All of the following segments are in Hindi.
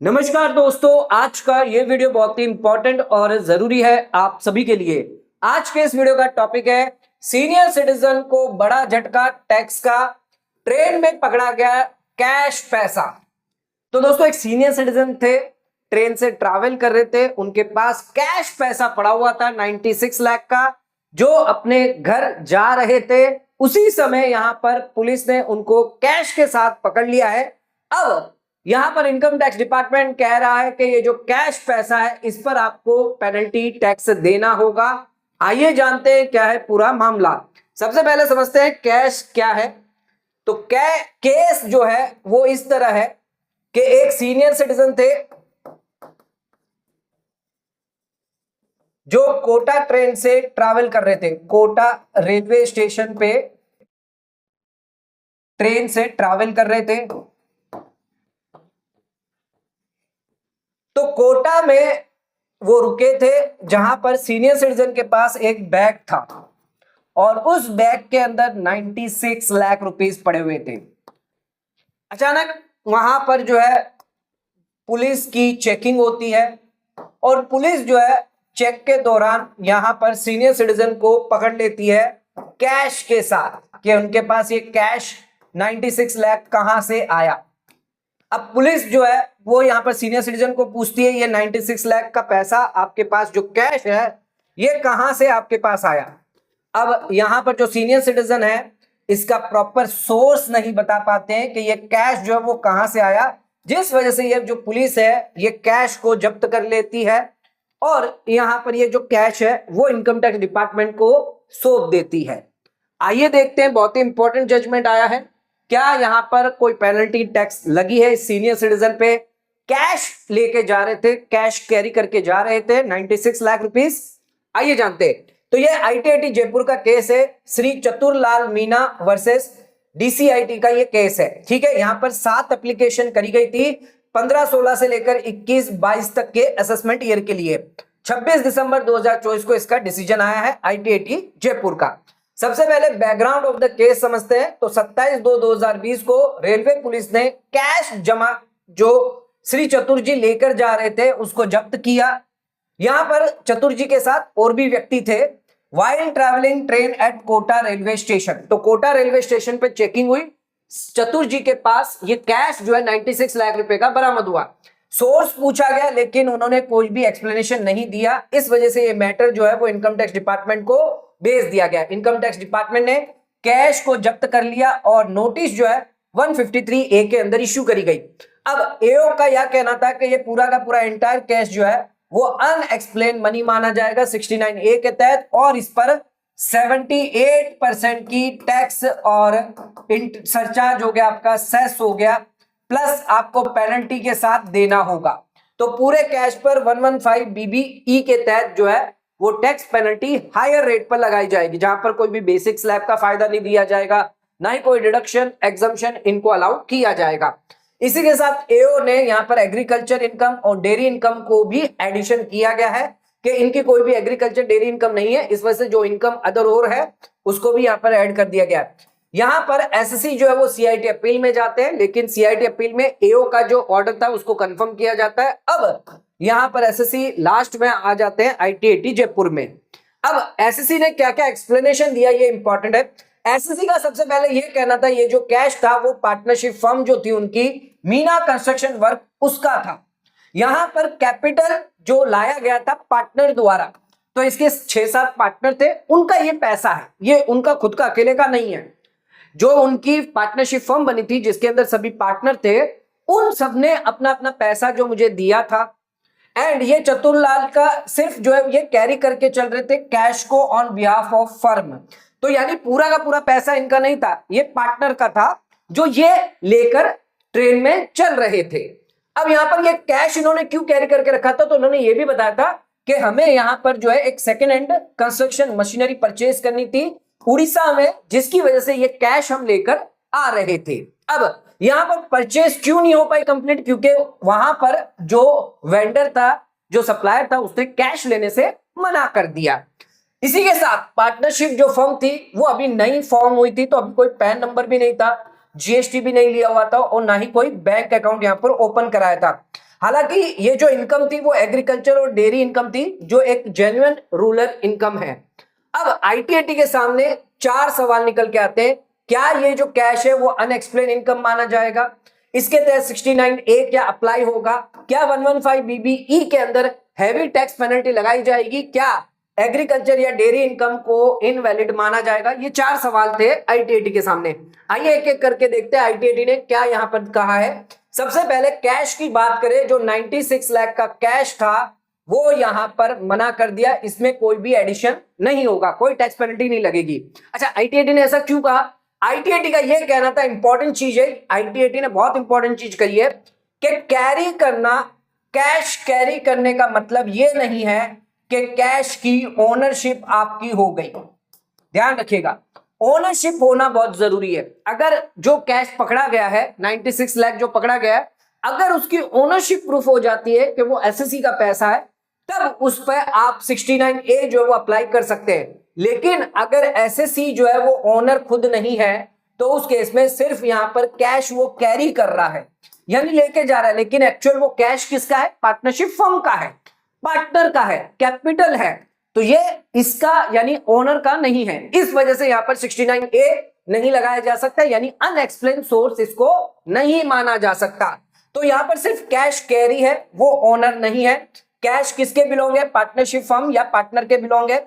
नमस्कार दोस्तों, आज का ये वीडियो बहुत ही इंपॉर्टेंट और जरूरी है आप सभी के लिए। आज के इस वीडियो का टॉपिक है सीनियर सिटीजन को बड़ा झटका टैक्स का, ट्रेन में पकड़ा गया कैश पैसा। तो दोस्तों, एक सीनियर सिटीजन थे, ट्रेन से ट्रैवल कर रहे थे, उनके पास कैश पैसा पड़ा हुआ था 96 लाख का, जो अपने घर जा रहे थे। उसी समय यहां पर पुलिस ने उनको कैश के साथ पकड़ लिया है। अब यहां पर इनकम टैक्स डिपार्टमेंट कह रहा है कि ये जो कैश पैसा है इस पर आपको पेनल्टी टैक्स देना होगा। आइए जानते हैं क्या है पूरा मामला। सबसे पहले समझते हैं कैश क्या है। तो केस जो है वो इस तरह है कि एक सीनियर सिटीजन थे जो कोटा ट्रेन से ट्रैवल कर रहे थे। कोटा रेलवे स्टेशन पे ट्रेन से ट्रैवल कर रहे थे। तो कोटा में वो रुके थे जहां पर सीनियर सिटीजन के पास एक बैग था और उस बैग के अंदर 96 लाख रुपीस पड़े हुए थे। अचानक वहां पर जो है पुलिस की चेकिंग होती है और पुलिस जो है चेक के दौरान यहां पर सीनियर सिटीजन को पकड़ लेती है कैश के साथ कि उनके पास ये कैश 96 लाख कहां से आया। अब पुलिस जो है वो यहां पर सीनियर सिटीजन को पूछती है ये 96 लाख का पैसा आपके पास जो कैश है ये कहां से आपके पास आया। अब यहां पर जो सीनियर सिटीजन है इसका प्रॉपर सोर्स नहीं बता पाते हैं कि ये कैश जो है वो कहां से आया, जिस वजह से ये जो पुलिस है ये कैश को जब्त कर लेती है और यहां पर ये जो कैश है वो इनकम टैक्स डिपार्टमेंट को सौंप देती है। आइए देखते हैं, बहुत ही इंपॉर्टेंट जजमेंट आया है। क्या यहां पर कोई पेनल्टी टैक्स लगी है इस सीनियर सिटीजन पे? कैश लेके जा रहे थे, कैश कैरी करके जा रहे थे 96 लाख रुपीस। आइए जानते हैं। तो ये आईटीआईटी जयपुर का केस है, श्री चतुरलाल मीना वर्सेस डीसीआईटी का ये केस है। ठीक है, यहां पर 7 एप्लीकेशन करी गई थी 15-16 से लेकर 21-22 तक के असेसमेंट ईयर के लिए। 26 दिसंबर 2024 को इसका डिसीजन आया है आईटीआईटी जयपुर का। सबसे पहले बैकग्राउंड ऑफ द केस समझते हैं। तो 27/2/2020 को रेलवे पुलिस ने कैश जमा जो श्री चतुर जी लेकर जा रहे थे उसको जब्त किया। यहां पर चतुर जी के साथ और भी व्यक्ति थे। While travelling train at Kota railway station, तो कोटा रेलवे स्टेशन पे चेकिंग हुई, चतुर जी के पास ये कैश जो है 96 लाख रुपए का बरामद हुआ। सोर्स पूछा गया लेकिन उन्होंने कोई भी एक्सप्लेनेशन नहीं दिया। इस वजह से ये मैटर जो है वो इनकम टैक्स डिपार्टमेंट को भेज दिया गया। इनकम टैक्स डिपार्टमेंट ने कैश को जब्त कर लिया और नोटिस जो है 153A के अंदर इश्यू करी गई। अब एओ का यह कहना था कि ये पूरा का पूरा एंटायर कैश जो है वो अनएक्सप्लेन मनी माना जाएगा 69A के तहत और इस पर 78% की टैक्स और सरचार्ज हो गया, आपका सेस हो गया, प्लस आपको पेनल्टी के साथ देना होगा। तो पूरे कैश पर 115BBE के तहत जो है वो टैक्स पेनल्टी हायर रेट पर लगाई जाएगी, जहां पर कोई भी बेसिक स्लैब का फायदा नहीं दिया जाएगा, ना ही कोई डिडक्शन एग्जम्पशन इनको अलाउ किया जाएगा। इसी के साथ एओ ने यहां पर एग्रीकल्चर इनकम और डेयरी इनकम को भी एडिशन किया गया है कि इनकी कोई भी एग्रीकल्चर डेयरी इनकम नहीं है, इस वजह से जो इनकम अदर और है उसको भी यहां पर ऐड कर दिया गया है। यहां पर एसएससी जो है वो सीआईटी अपील में जाते हैं, लेकिन सीआईटी अपील में एओ का जो ऑर्डर था उसको कंफर्म किया जाता है। अब यहां पर एसएससी लास्ट में आ जाते हैं आईटीआईटी जयपुर में। अब एसएससी ने क्या क्या एक्सप्लेनेशन दिया ये इंपॉर्टेंट है। एसएससी का सबसे पहले ये कहना था ये जो कैश था वो पार्टनरशिप फर्म जो थी उनकी मीना कंस्ट्रक्शन वर्क उसका था। यहां पर कैपिटल जो लाया गया था पार्टनर द्वारा, तो इसके 6-7 पार्टनर थे, उनका ये पैसा है, ये उनका खुद का अकेले का नहीं है। जो उनकी पार्टनरशिप फर्म बनी थी जिसके अंदर सभी पार्टनर थे, उन सब ने अपना अपना पैसा जो मुझे दिया था एंड ये चतुरलाल का सिर्फ जो है ये कैरी करके चल रहे थे कैश को ऑन बिहाफ ऑफ फर्म। तो यानी पूरा का पूरा पैसा इनका नहीं था, ये पार्टनर का था जो ये लेकर ट्रेन में चल रहे थे। अब यहां पर ये कैश इन्होंने क्यों कैरी करके रखा था, तो उन्होंने ये भी बताया था कि हमें यहां पर जो है एक second hand construction machinery purchase करनी थी उड़ीसा में, जिसकी वजह से ये कैश हम लेकर आ रहे थे। अब यहां पर परचेज क्यों नहीं हो पाई कंप्लीट, क्योंकि वहां पर जो वेंडर था, जो सप्लायर था, उसने कैश लेने से मना कर दिया। इसी के साथ पार्टनरशिप जो फर्म थी वो अभी नई फॉर्म हुई थी, तो अभी कोई पैन नंबर भी नहीं था, जीएसटी भी नहीं लिया हुआ था और ना ही कोई बैंक अकाउंट यहां पर ओपन कराया था। हालांकि ये जो इनकम थी वो एग्रीकल्चर और डेयरी इनकम थी, जो एक जेन्युइन रूरल इनकम है। अब आईटीएटी के सामने 4 सवाल निकल के आते हैं। क्या ये जो कैश है वो अनएक्सप्लेन इनकम माना जाएगा? इसके तहत 69A क्या अप्लाई होगा? क्या 115 BBE के अंदर हैवी टैक्स पेनल्टी लगाई जाएगी? क्या एग्रीकल्चर या डेयरी इनकम को इनवैलिड माना जाएगा? ये 4 सवाल थे आईटीएटी के सामने। आइए एक एक करके देखते हैं आईटीएटी ने क्या यहां पर कहा है। सबसे पहले कैश की बात करें, जो 96 लाख का कैश था वो यहां पर मना कर दिया, इसमें कोई भी एडिशन नहीं होगा, कोई टैक्स पेनल्टी नहीं लगेगी। अच्छा, आईटीएटी ने ऐसा क्यों कहा? आईटीएटी का यह कहना था, इंपॉर्टेंट चीज है, आईटीएटी ने बहुत इंपॉर्टेंट चीज कही है कि कैरी करना, कैश कैरी करने का मतलब यह नहीं है कि कैश की ओनरशिप आपकी हो गई। ध्यान रखिएगा, ओनरशिप होना बहुत जरूरी है। अगर जो कैश पकड़ा गया है 96 लाख जो पकड़ा गया है, अगर उसकी ओनरशिप प्रूफ हो जाती है कि वो एसएससी का पैसा है, तब उस पर आप 69A जो है वो अप्लाई कर सकते हैं। लेकिन अगर एसएससी जो है वो ओनर खुद नहीं है, तो उस केस में सिर्फ यहां पर कैश वो कैरी कर रहा है, यानी लेके जा रहा है, लेकिन एक्चुअल वो कैश किसका है? पार्टनरशिप फर्म का है, पार्टनर का है, कैपिटल है, तो ये इसका यानी ओनर का नहीं है। इस वजह से यहां पर 69A नहीं लगाया जा सकता, यानी अनएक्सप्लेन सोर्स इसको नहीं माना जा सकता। तो यहां पर सिर्फ कैश कैरी है, वो ओनर नहीं है। कैश किसके बिलोंग है? पार्टनरशिप फर्म या पार्टनर के बिलोंग है।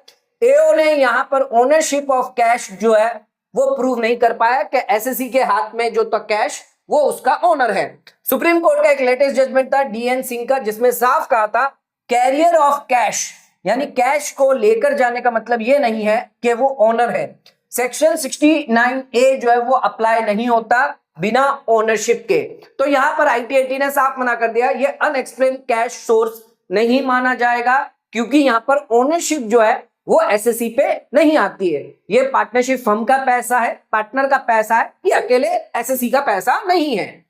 एओ ने यहां पर ओनरशिप ऑफ कैश जो है वो प्रूव नहीं कर पाया कि एसएससी के हाथ में जो तो कैश वो उसका ओनर है। सुप्रीम कोर्ट का एक लेटेस्ट जजमेंट था डीएन सिंह का, जिसमें साफ कहा था कैरियर ऑफ कैश, यानी कैश को लेकर जाने का मतलब ये नहीं है कि वो ओनर है। सेक्शन 69A जो है वो अप्लाई नहीं होता बिना ओनरशिप के। तो यहां पर आईटीएटी ने साफ मना कर दिया, ये अनएक्सप्लेन कैश सोर्स नहीं माना जाएगा, क्योंकि यहां पर ओनरशिप जो है वो एसएससी पे नहीं आती है। ये पार्टनरशिप फर्म का पैसा है, पार्टनर का पैसा है, ये अकेले एसएससी का पैसा नहीं है।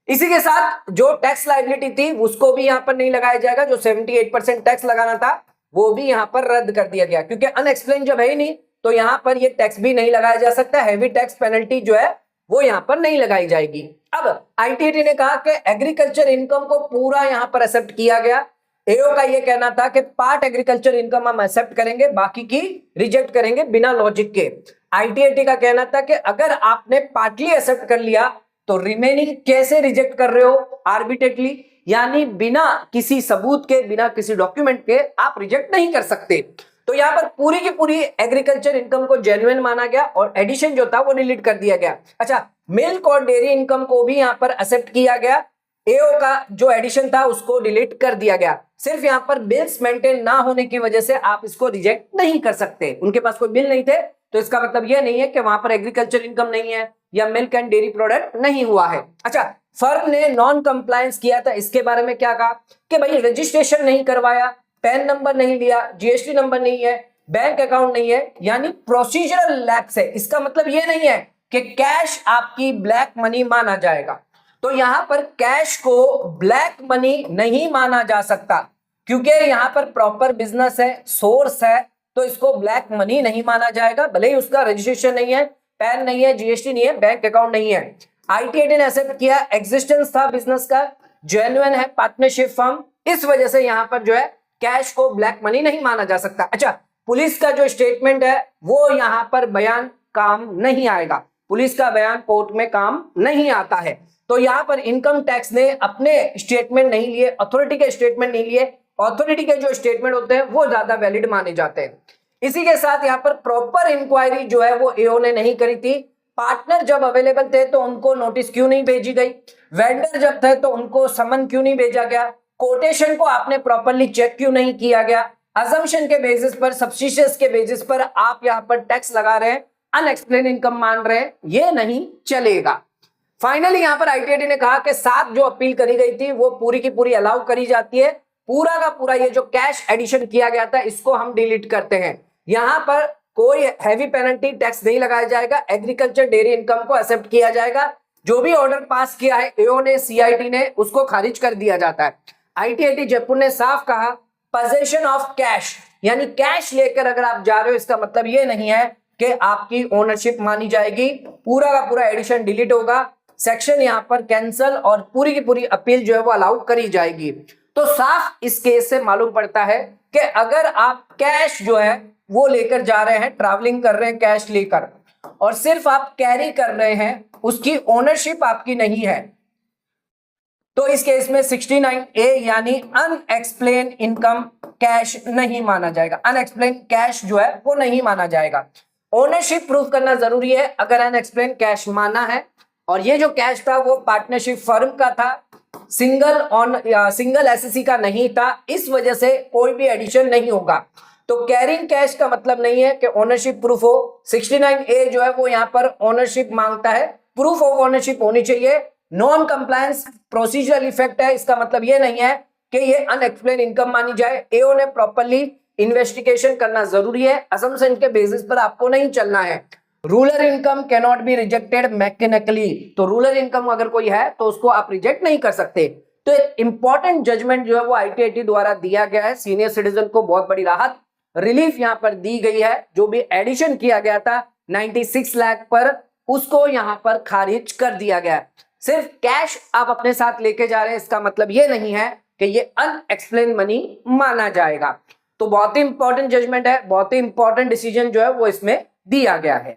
इसी के साथ जो टैक्स लायबिलिटी थी उसको भी यहां पर नहीं लगाया जाएगा, जो 78% टैक्स लगाना था वो भी यहां पर रद्द कर दिया गया, क्योंकि अनएक्सप्लेन जब है ही नहीं तो यहां पर ये टैक्स भी नहीं लगाया जा सकता। हैवी टैक्स पेनल्टी जो है वो यहां पर नहीं लगाई जाएगी। अब आईटीएटी ने कहा कि एग्रीकल्चर इनकम को पूरा यहां पर एक्सेप्ट किया गया। एओ का ये कहना था कि पार्ट एग्रीकल्चर इनकम हम एक्सेप्ट करेंगे, बाकी की रिजेक्ट करेंगे बिना लॉजिक के। आईटीएटी का कहना था कि अगर आपने पार्टली एक्सेप्ट कर लिया तो रिमेनिंग कैसे रिजेक्ट कर रहे हो? आर्बिट्रेटली, यानी बिना किसी सबूत के, बिना किसी डॉक्यूमेंट के आप रिजेक्ट नहीं कर सकते। तो यहां पर पूरी की पूरी एग्रीकल्चर इनकम को जेन्युइन माना गया और एडिशन जो था वो डिलीट कर दिया गया। अच्छा, मिल्क और डेयरी इनकम को भी यहां पर एक्सेप्ट किया गया। एओ का जो एडिशन था उसको डिलीट कर दिया गया। सिर्फ यहां पर बिल्स मेंटेन ना होने की वजह से आप इसको रिजेक्ट नहीं कर सकते। उनके पास कोई बिल नहीं थे, तो इसका मतलब यह नहीं है कि वहां पर एग्रीकल्चर इनकम नहीं है या मिल्क एंड डेयरी प्रोडक्ट नहीं हुआ है। अच्छा, फर्म ने नॉन कंप्लायंस किया था, इसके बारे में क्या कहा कि भाई रजिस्ट्रेशन नहीं करवाया, पैन नंबर नहीं लिया, जीएसटी नंबर नहीं है, बैंक अकाउंट नहीं है, यानी प्रोसीजरल लैप्स है। इसका मतलब यह नहीं है कि कैश आपकी ब्लैक मनी माना जाएगा। तो यहां पर कैश को ब्लैक मनी नहीं माना जा सकता, क्योंकि यहां पर प्रॉपर बिजनेस है, सोर्स है, तो इसको ब्लैक मनी नहीं माना जाएगा। भले ही उसका रजिस्ट्रेशन नहीं है, पैन नहीं है, जीएसटी नहीं है, बैंक अकाउंट नहीं है। आईटीएटी ने एक्सेप्ट किया, एग्जिस्टेंस था बिजनेस का, जेन्युइन है, पार्टनरशिप फर्म, इस वजह से यहां पर जो है कैश को ब्लैक मनी नहीं माना जा सकता। अच्छा, पुलिस का जो स्टेटमेंट है वो यहां पर बयान काम नहीं आएगा, पुलिस का बयान कोर्ट में काम नहीं आता है। तो यहां पर इनकम टैक्स ने अपने स्टेटमेंट नहीं लिए, अथॉरिटी के स्टेटमेंट नहीं लिए। अथॉरिटी के जो स्टेटमेंट होते हैं वो ज्यादा वैलिड माने जाते हैं। इसी के साथ यहाँ पर प्रॉपर इंक्वायरी जो है वो एओ ने नहीं करी थी। पार्टनर जब अवेलेबल थे तो उनको नोटिस क्यों नहीं भेजी गई? वेंडर जब थे तो उनको समन क्यों नहीं भेजा गया? कोटेशन को आपने प्रॉपरली चेक क्यों नहीं किया गया? अजम्पशन के बेसिस पर, सब्सिस्टेंस के बेसिस पर आप यहाँ पर टैक्स लगा रहे हैं, अनएक्सप्लेन इनकम मान रहे हैं, ये नहीं चलेगा। फाइनली यहां पर आईटीएटी ने कहा कि 7 जो अपील करी गई थी वो पूरी की पूरी अलाउ करी जाती है। पूरा का पूरा ये जो कैश एडिशन किया गया था इसको हम डिलीट करते हैं। यहां पर कोई हैवी पेनल्टी टैक्स नहीं लगाया जाएगा, एग्रीकल्चर डेयरी इनकम को एक्सेप्ट किया जाएगा। जो भी ऑर्डर पास किया है एओ ने, सीआईटी ने, उसको खारिज कर दिया जाता है। आईटीएटी जयपुर ने साफ कहा, पोजेशन ऑफ कैश, यानी कैश लेकर अगर आप जा रहे हो इसका मतलब ये नहीं है कि आपकी ओनरशिप मानी जाएगी। पूरा का पूरा एडिशन डिलीट होगा। सेक्शन यहाँ पर कैंसल और पूरी की पूरी अपील जो है वो अलाउ करी जाएगी। तो साफ इस केस से मालूम पड़ता है कि अगर आप कैश जो है वो लेकर जा रहे हैं, ट्रैवलिंग कर रहे हैं कैश लेकर, और सिर्फ आप कैरी कर रहे हैं, उसकी ओनरशिप आपकी नहीं है, तो इस केस में 69A यानी अनएक्सप्लेन इनकम कैश नहीं माना जाएगा। अनएक्सप्लेन कैश जो है वो नहीं माना जाएगा। ओनरशिप प्रूफ करना जरूरी है अगर अनएक्सप्लेन कैश माना है, और ये जो कैश था वो पार्टनरशिप फर्म का था, सिंगल एसएससी का नहीं था, इस वजह से कोई भी एडिशन नहीं होगा। तो कैरिंग कैश का मतलब नहीं है कि ओनरशिप प्रूफ हो। 69A जो है वो यहाँ पर ओनरशिप मांगता है, प्रूफ ऑफ ओनरशिप होनी चाहिए। नॉन कंप्लायंस प्रोसीजरल इफेक्ट है, इसका मतलब ये नहीं है कि ये अनएक्सप्लेन इनकम मानी जाए। एओ ने प्रॉपर्ली इन्वेस्टिगेशन करना जरूरी है, असम्पशन के बेसिस पर आपको नहीं चलना है। Rural income can not be rejected mechanically, तो रूरल इनकम अगर कोई है तो उसको आप रिजेक्ट नहीं कर सकते। तो एक इंपॉर्टेंट जजमेंट जो है वो ITAT द्वारा दिया गया है, सीनियर सिटीजन को बहुत बड़ी राहत रिलीफ यहां पर दी गई है। जो भी एडिशन किया गया था 96 लाख पर, उसको यहां पर खारिज कर दिया गया है। सिर्फ कैश आप अपने साथ लेके जा रहे हैं, इसका मतलब ये नहीं है कि ये अनएक्सप्लेन मनी माना जाएगा। तो बहुत ही इंपॉर्टेंट जजमेंट है, बहुत ही इंपॉर्टेंट डिसीजन जो है वो इसमें दिया गया है।